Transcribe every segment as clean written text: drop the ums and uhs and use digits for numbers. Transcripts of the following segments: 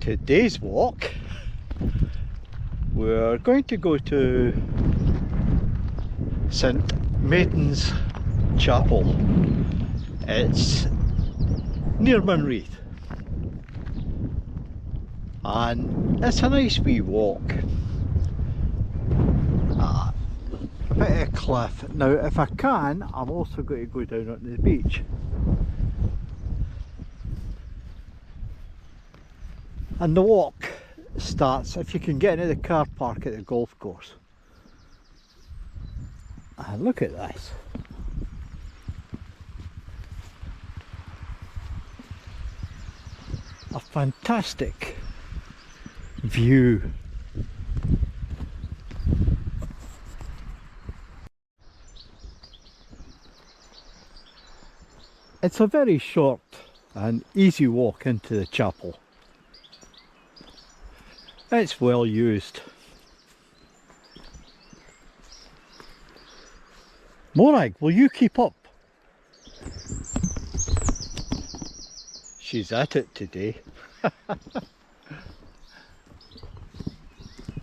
today's walk, we're going to go to St Maiden's Chapel. It's near Monreith, and it's a nice wee walk. A bit of a cliff. Now if I can, I'm also going to go down onto the beach. And the walk starts if you can get into the car park at the golf course. And look at this. A fantastic view. It's a very short and easy walk into the chapel. It's well used. Morag, will you keep up? She's at it today.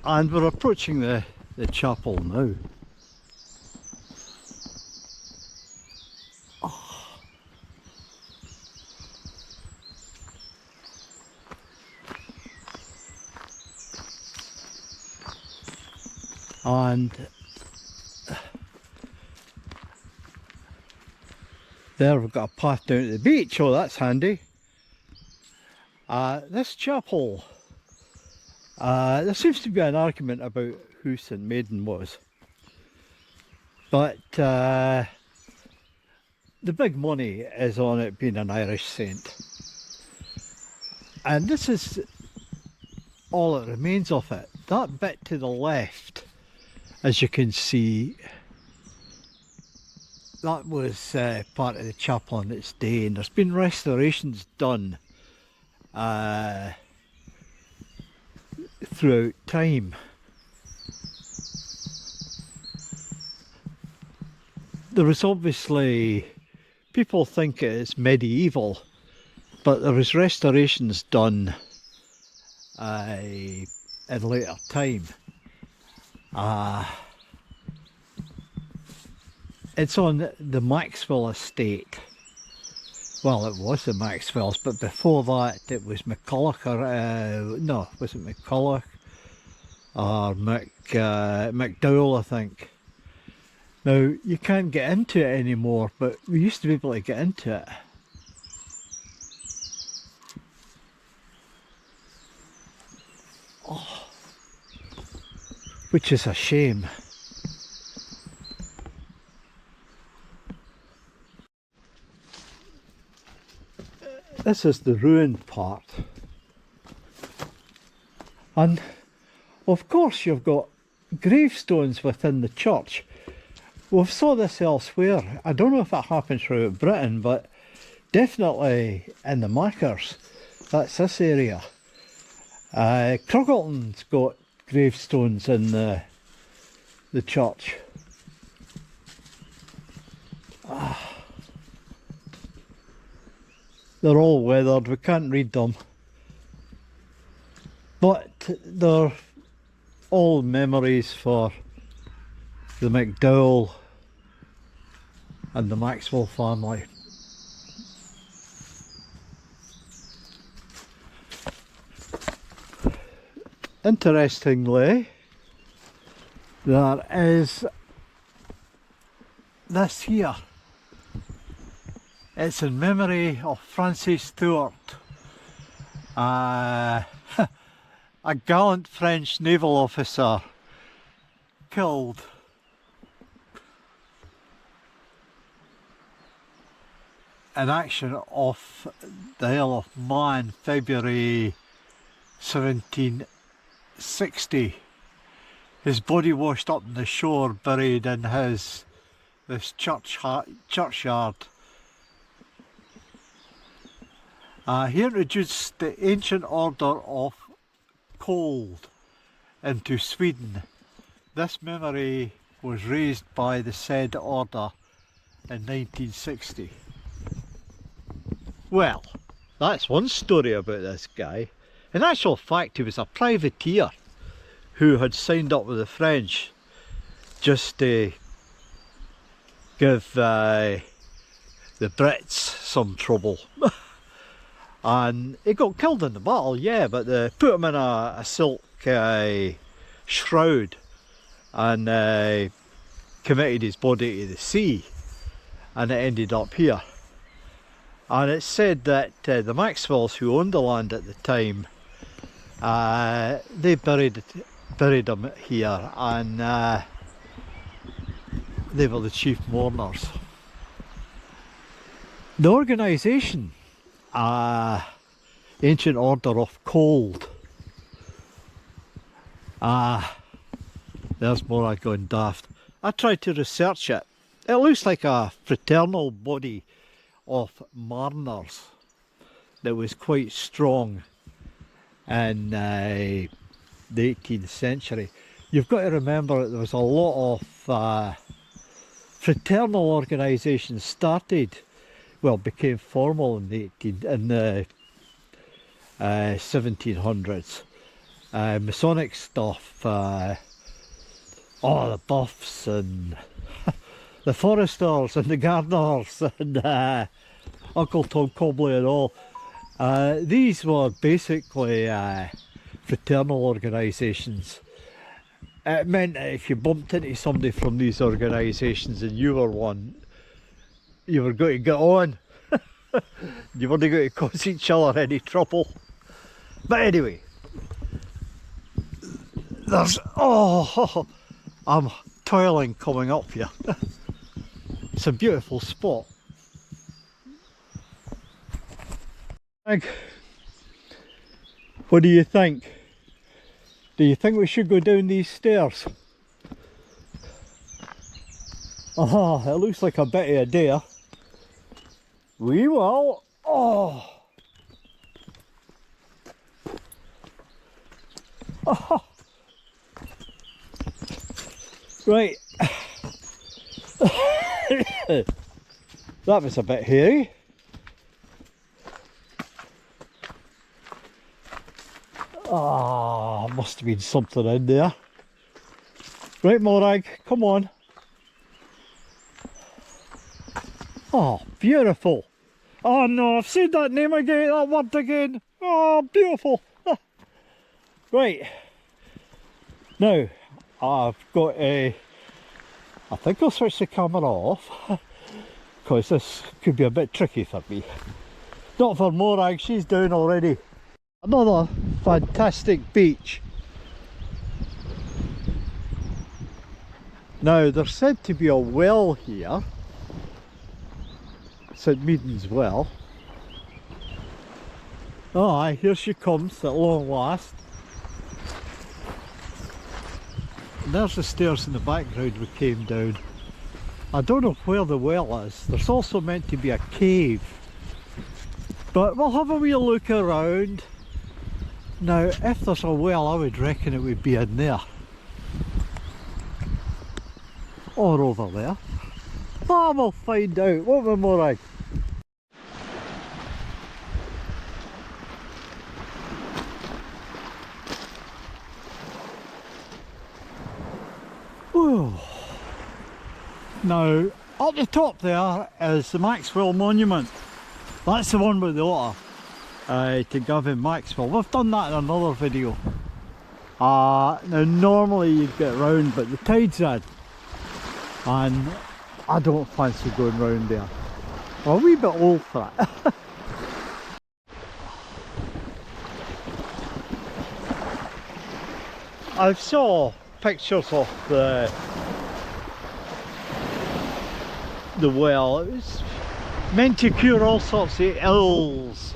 And we're approaching the chapel now. And there we've got a path down to the beach. Oh, that's handy. This chapel, there seems to be an argument about who St Maiden was, but the big money is on it being an Irish saint, and this is all that remains of it. That bit to the left, as you can see, that was part of the chapel on its day, and there's been restorations done throughout time. There was obviously, people think it's medieval, but there was restorations done in later time. It's on the Maxwell estate. Well, it was the Maxwells, but before that it was McCulloch, or no, was it McCulloch or McDowell, I think. Now you can't get into it anymore, but we used to be able to get into it. Oh, which is a shame. This is the ruined part, and of course you've got gravestones within the church. We've saw this elsewhere. I don't know if it happens throughout Britain, but definitely in the Mackers, that's this area. Cruggleton's got gravestones in the church. They're all weathered, we can't read them, but they're all memories for the McDowell and the Maxwell family. Interestingly, there is this here. It's in memory of Francis Stewart, a gallant French naval officer killed in action off the Isle of Man, February 1760. His body washed up on the shore, buried in this churchyard. He introduced the ancient order of cold into Sweden. This memory was raised by the said order in 1960. Well, that's one story about this guy. In actual fact, he was a privateer who had signed up with the French just to give the Brits some trouble. And he got killed in the battle, yeah, but they put him in a silk shroud and committed his body to the sea, and it ended up here. And it's said that the Maxwells, who owned the land at the time, they buried him here, and they were the chief mourners. The organisation, Ancient Order of Cold. There's Morag going daft. I tried to research it. It looks like a fraternal body of mariners that was quite strong in the 18th century. You've got to remember that there was a lot of fraternal organisations started, well, became formal in the 1700s. Masonic stuff, the Buffs and the Foresters and the Gardeners and Uncle Tom Cobley and all. These were basically fraternal organisations. It meant that if you bumped into somebody from these organisations and you were one, you were going to get on. You weren't going to cause each other any trouble. But anyway, there's, I'm toiling coming up here. It's a beautiful spot. What do you think? Do you think we should go down these stairs? It looks like a bit of a dare. We will. Right. That was a bit hairy. Must have been something in there. Right, Morag, come on. Oh, beautiful. Oh no, I've said that name again, that word again. Oh, beautiful. Right. Now, I've got I think I'll switch the camera off, because this could be a bit tricky for me. Not for Morag, she's down already. Another fantastic beach. Now, there's said to be a well here, St Maiden's well. Oh aye, here she comes at long last. And there's the stairs in the background we came down. I don't know where the well is. There's also meant to be a cave, but we'll have a wee look around. Now, if there's a well, I would reckon it would be in there. Or over there. We'll find out, won't we, Morag? Ooh. Now, up the top there is the Maxwell Monument. That's the one with the otter. To Gavin Maxwell. We've done that in another video. Now normally you'd get round, but the tide's in, and I don't fancy going round there. I'm a wee bit old for it. I saw pictures of the well. It was meant to cure all sorts of ills,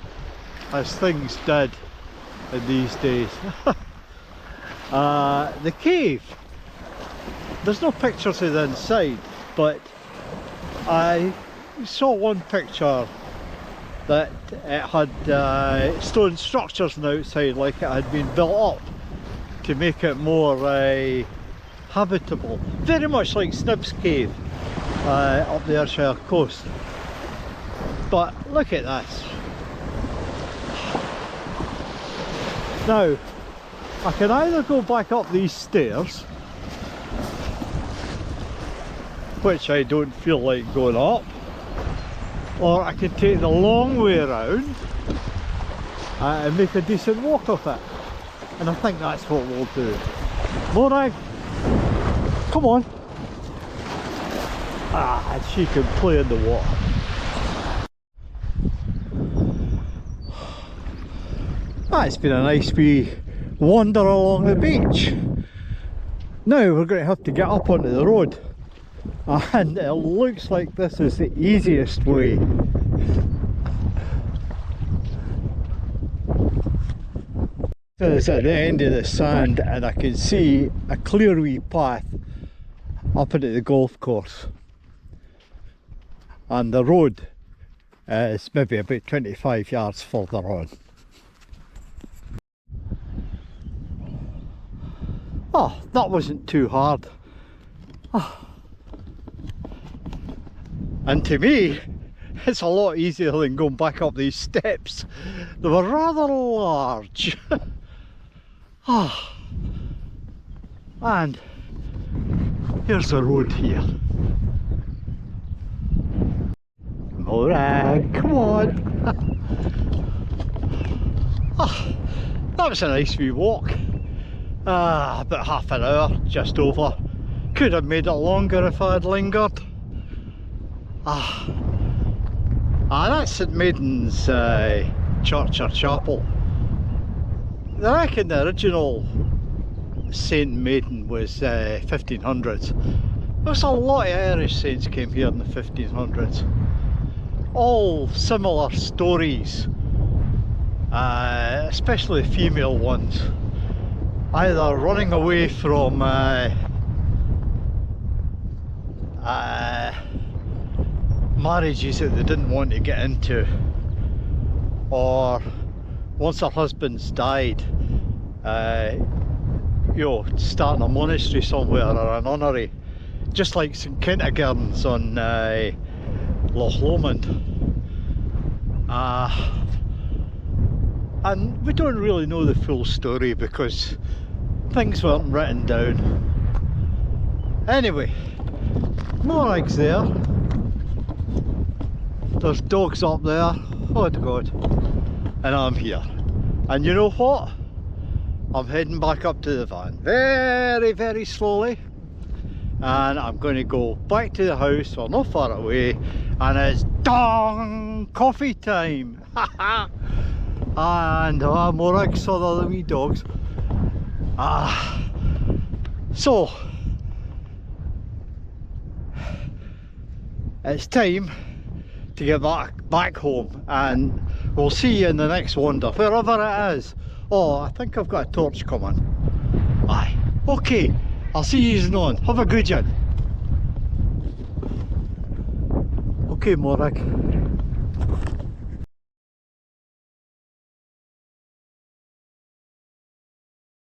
as things did in these days. The cave, there's no pictures of the inside, but I saw one picture that it had stone structures on the outside, like it had been built up to make it more habitable. Very much like Snib's Cave up the Churchyard coast. But look at this. Now, I can either go back up these stairs, which I don't feel like going up, or I can take the long way around and make a decent walk of it. And I think that's what we'll do. Morag, come on. And she can play in the water. It's been a nice wee wander along the beach. Now we're going to have to get up onto the road, and it looks like this is the easiest way. It's at the end of the sand, and I can see a clear wee path up into the golf course, and the road is maybe about 25 yards further on. Oh, that wasn't too hard. Oh. And to me, it's a lot easier than going back up these steps. They were rather large. Oh. And here's the road here. Morag, come on. Oh, that was a nice wee walk. About half an hour, just over. Could have made it longer if I had lingered. That's St Maiden's Churchyard chapel. I reckon the original St Maiden was 1500s. There's a lot of Irish saints came here in the 1500s. All similar stories, especially female ones. Either running away from marriages that they didn't want to get into, or once their husbands died, you know, starting a monastery somewhere or a nunnery, just like St Kentigern's on Loch Lomond. And we don't really know the full story because things weren't written down. Anyway, Morag's there. There's dogs up there. Oh God. And I'm here. And you know what? I'm heading back up to the van very, very slowly. And I'm going to go back to the house. We're not far away. And it's dong coffee time. And Morag saw the wee dogs. So it's time to get back home, and we'll see you in the next wander, wherever it is. Oh, I think I've got a torch coming. Aye, okay, I'll see you on. Have a good one. Okay, Morag.